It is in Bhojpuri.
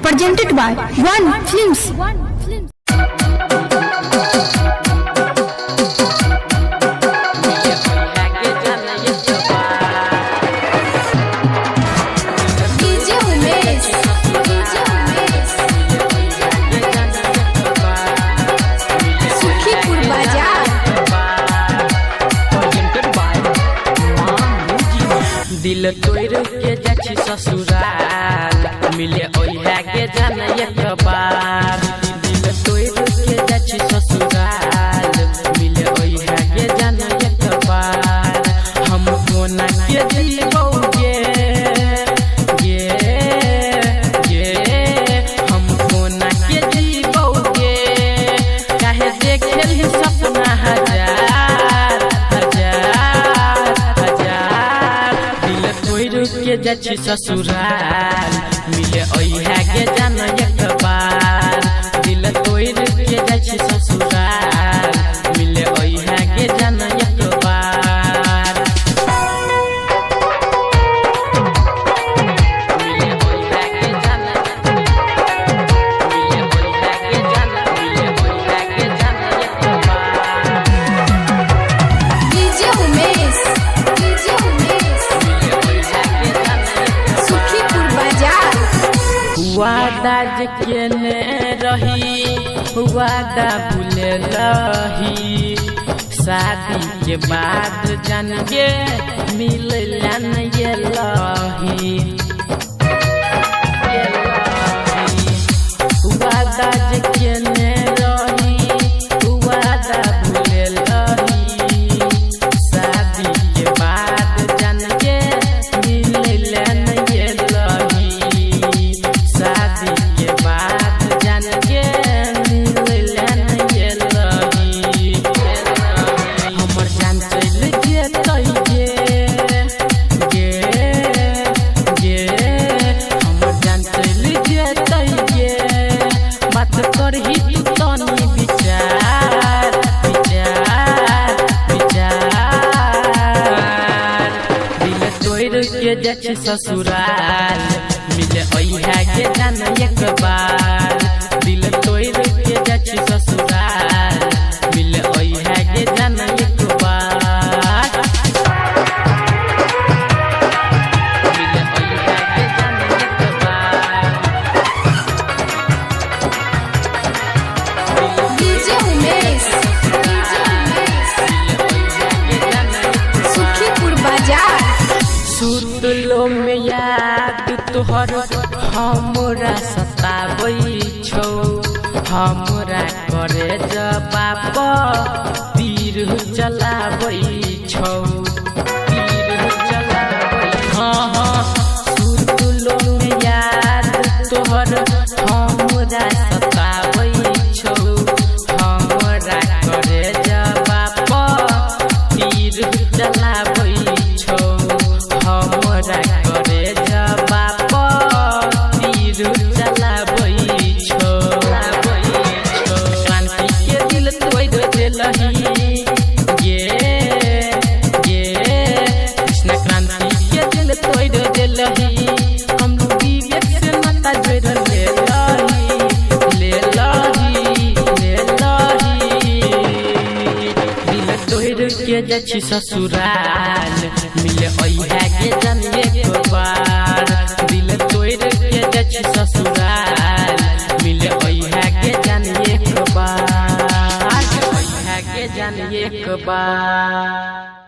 presented by One Films. दिल तोड़ के जाछि ससुराल मिले ओइहा के जाना एक बार। दिल तोड़ के जाछि ससुराल मिले ओइहा के जाना एक बार। हम कोना के जीवोगे हम कोना के जीवोगे काहे देखेल ही सपना हजार के जाछि ससुराल मिले ओइहा के जाना एक बार। दिल तोड़ के जाछि ससुराल मिले ओइहा के जाना एक बार। मिले ओइहा के जाना मिले ओइहा के जाना मिले ओइहा के जाना एक बार। डीजे उमेश वादा केने रही वादा भूले रही शादी के बाद जान गे मिलला ये लही वादा केने रही वादा भूले रही शादी के बाद जान गे मिलला ये लही शादी के बाद जान के मिलला ये लही। हमर जान चल जेतै हमर जान चल जेतै बात करही तू तनी विचार दिल तोड़ के जाछि ससुराल मिले ओइहा के जाना एक बार। दिल तोड़ के जाछि ससुराल मिले ओइहा के जाना एक बार। मिले ओइहा के जाना एक बार। डीजे उमेश सुखीपुर बाजार। सुतलो में याद तोहर हमरा सताबै छौ। हमरा करे जबाब तीर चलाबै छौ। हाँ सुतलो में याद तोहर हमरा सताबै छौ। हमरा करे जबाब तीर चलाबै छौ। हमरा करे जबाब तीर चलाबै छौ। क्रांति के दिल तोड़ देलही कृष्ण क्रांति के दिल तोड़ देलही। हम विवेक से नाता जोड़ लेलही दिल तोड़ के जाछि ससुराल मिले ओइहा के जाना एक बार। दिल तोड़ के जाछि ससुराल मिले ओइहा के जाना एक बार। ओइहा के जाना एक बार।